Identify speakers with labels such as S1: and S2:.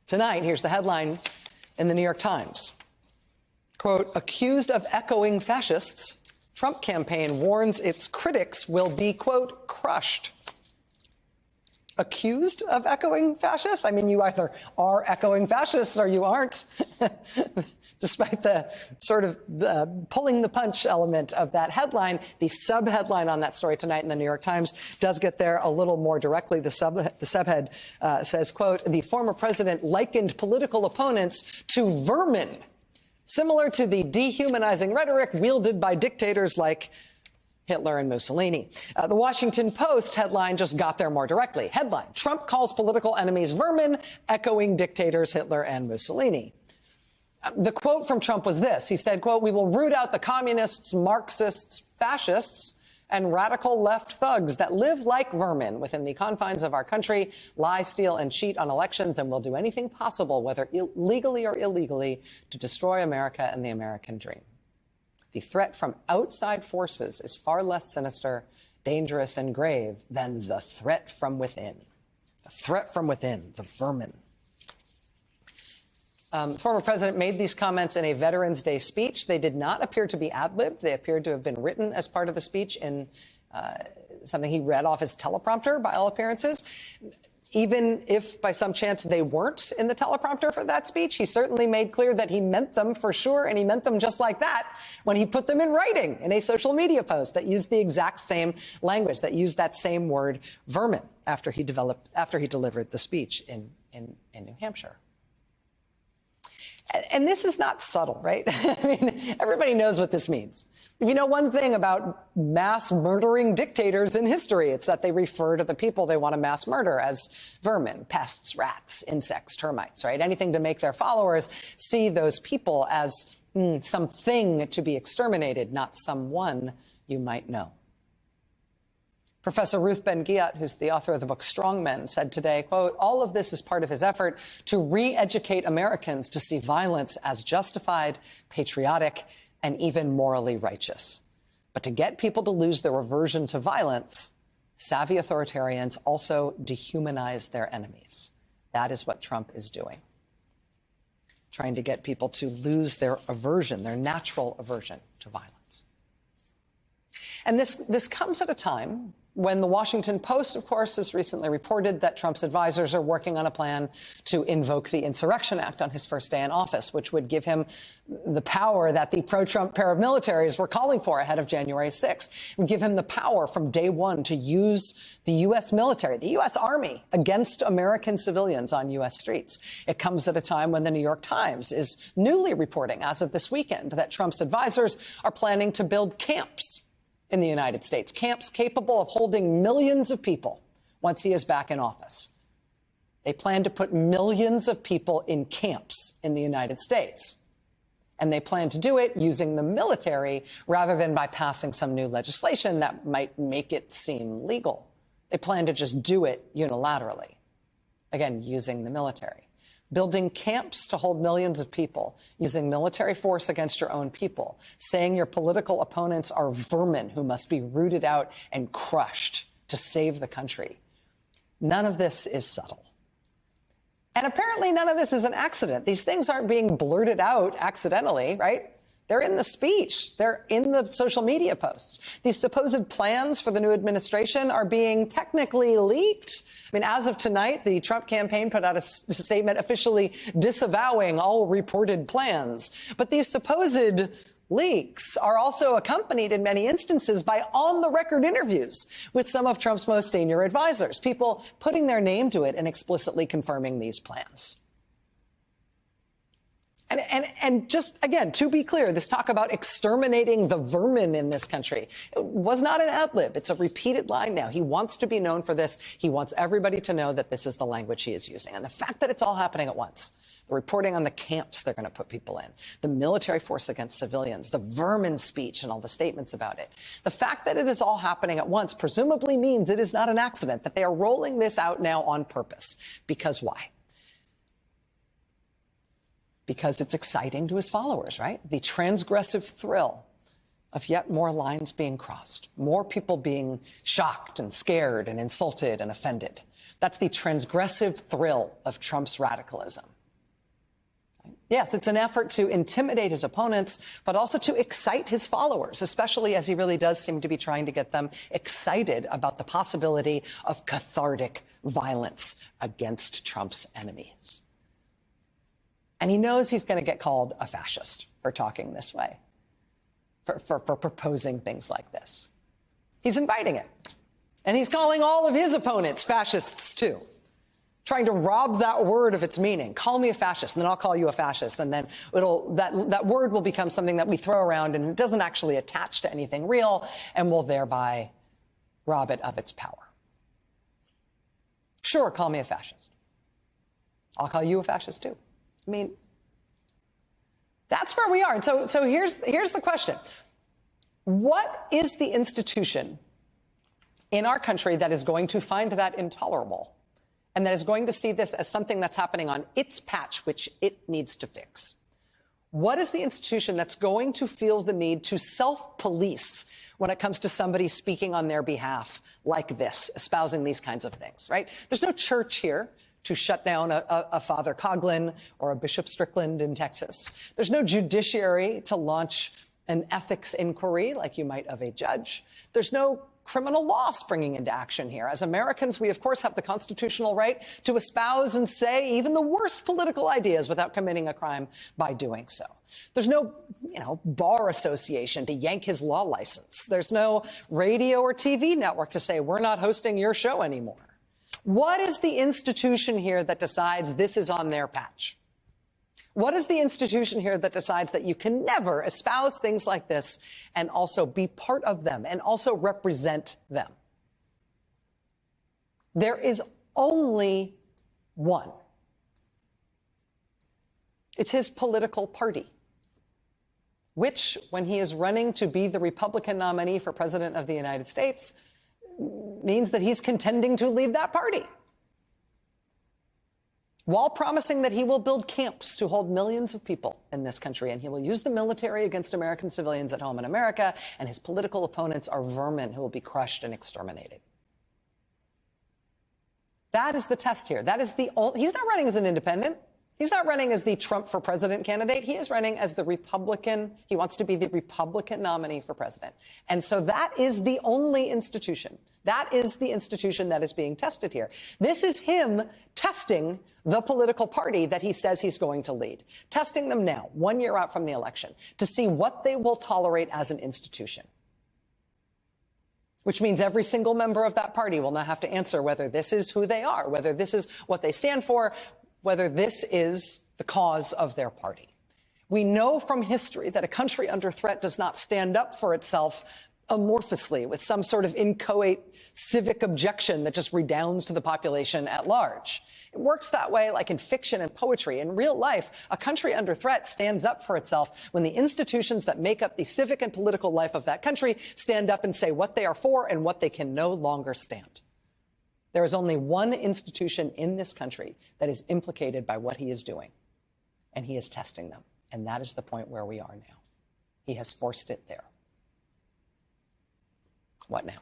S1: Tonight, here's the headline in the New York Times. Quote, accused of echoing fascists, Trump campaign warns its critics will be, quote, crushed. Accused of echoing fascists? I mean, you either are echoing fascists or you aren't, despite the sort of pulling the punch element of that headline. The sub-headline on that story tonight in the New York Times does get there a little more directly. The subhead says, quote, the former president likened political opponents to vermin, similar to the dehumanizing rhetoric wielded by dictators like Hitler and Mussolini. The Washington Post headline just got there more directly. Headline, Trump calls political enemies vermin, echoing dictators Hitler and Mussolini. The quote from Trump was this. He said, quote, we will root out the communists, Marxists, fascists, and radical left thugs that live like vermin within the confines of our country, lie, steal, and cheat on elections, and will do anything possible, whether legally or illegally, to destroy America and the American dream. The threat from outside forces is far less sinister, dangerous, and grave than the threat from within. The threat from within, the vermin. Former president made these comments in a Veterans Day speech. They did not appear to be ad-libbed. They appeared to have been written as part of the speech in something he read off his teleprompter, by all appearances. Even if by some chance they weren't in the teleprompter for that speech, he certainly made clear that he meant them for sure, and he meant them just like that when he put them in writing in a social media post that used the exact same language, that used that same word vermin after he delivered the speech in New Hampshire. And this is not subtle, right? I mean, everybody knows what this means. If you know one thing about mass murdering dictators in history, it's that they refer to the people they want to mass murder as vermin, pests, rats, insects, termites, right? Anything to make their followers see those people as something to be exterminated, not someone you might know. Professor Ruth Ben-Ghiat, who's the author of the book Strong Men, said today, quote, all of this is part of his effort to re-educate Americans to see violence as justified, patriotic, and even morally righteous. But to get people to lose their aversion to violence, savvy authoritarians also dehumanize their enemies. That is what Trump is doing. Trying to get people to lose their aversion, their natural aversion to violence. And this comes at a time when the Washington Post, of course, has recently reported that Trump's advisors are working on a plan to invoke the Insurrection Act on his first day in office, which would give him the power that the pro-Trump paramilitaries were calling for ahead of January 6th. It would give him the power from day one to use the U.S. military, the U.S. Army, against American civilians on U.S. streets. It comes at a time when the New York Times is newly reporting, as of this weekend, that Trump's advisors are planning to build camps in the United States, camps capable of holding millions of people once he is back in office. They plan to put millions of people in camps in the United States. And they plan to do it using the military rather than by passing some new legislation that might make it seem legal. They plan to just do it unilaterally, again, using the military. Building camps to hold millions of people, using military force against your own people, saying your political opponents are vermin who must be rooted out and crushed to save the country. None of this is subtle. And apparently none of this is an accident. These things aren't being blurted out accidentally, right? They're in the speech. They're in the social media posts. These supposed plans for the new administration are being technically leaked. I mean, as of tonight, the Trump campaign put out a statement officially disavowing all reported plans. But these supposed leaks are also accompanied in many instances by on-the-record interviews with some of Trump's most senior advisors, people putting their name to it and explicitly confirming these plans. And just, again, to be clear, this talk about exterminating the vermin in this country it was not an ad-lib. It's a repeated line now. He wants to be known for this. He wants everybody to know that this is the language he is using. And the fact that it's all happening at once, the reporting on the camps they're going to put people in, the military force against civilians, the vermin speech and all the statements about it, the fact that it is all happening at once presumably means it is not an accident, that they are rolling this out now on purpose. Because why? Because it's exciting to his followers, right? The transgressive thrill of yet more lines being crossed, more people being shocked and scared and insulted and offended. That's the transgressive thrill of Trump's radicalism. Yes, it's an effort to intimidate his opponents, but also to excite his followers, especially as he really does seem to be trying to get them excited about the possibility of cathartic violence against Trump's enemies. And he knows he's going to get called a fascist for talking this way, for proposing things like this. He's inviting it. And he's calling all of his opponents fascists, too, trying to rob that word of its meaning. Call me a fascist, and then I'll call you a fascist. And then that word will become something that we throw around, and it doesn't actually attach to anything real, and will thereby rob it of its power. Sure, call me a fascist. I'll call you a fascist, too. I mean, that's where we are. And so here's the question. What is the institution in our country that is going to find that intolerable and that is going to see this as something that's happening on its patch, which it needs to fix? What is the institution that's going to feel the need to self-police when it comes to somebody speaking on their behalf like this, espousing these kinds of things, right? There's no church here to shut down a Father Coughlin or a Bishop Strickland in Texas. There's no judiciary to launch an ethics inquiry like you might of a judge. There's no criminal law springing into action here. As Americans, we, of course, have the constitutional right to espouse and say even the worst political ideas without committing a crime by doing so. There's no, bar association to yank his law license. There's no radio or TV network to say, we're not hosting your show anymore. What is the institution here that decides this is on their patch? What is the institution here that decides that you can never espouse things like this and also be part of them and also represent them? There is only one. It's his political party, which, when he is running to be the Republican nominee for president of the United States, means that he's contending to lead that party, while promising that he will build camps to hold millions of people in this country, and he will use the military against American civilians at home in America, and his political opponents are vermin who will be crushed and exterminated. That is the test here. That is the only, he's not running as an independent. He's not running as the Trump for president candidate. He is running as the Republican. He wants to be the Republican nominee for president. And so that is the only institution. That is the institution that is being tested here. This is him testing the political party that he says he's going to lead, testing them now, 1 year out from the election, to see what they will tolerate as an institution. Which means every single member of that party will now have to answer whether this is who they are, whether this is what they stand for, whether this is the cause of their party. We know from history that a country under threat does not stand up for itself amorphously with some sort of inchoate civic objection that just redounds to the population at large. It works that way like in fiction and poetry. In real life, a country under threat stands up for itself when the institutions that make up the civic and political life of that country stand up and say what they are for and what they can no longer stand. There is only one institution in this country that is implicated by what he is doing, and he is testing them. And that is the point where we are now. He has forced it there. What now?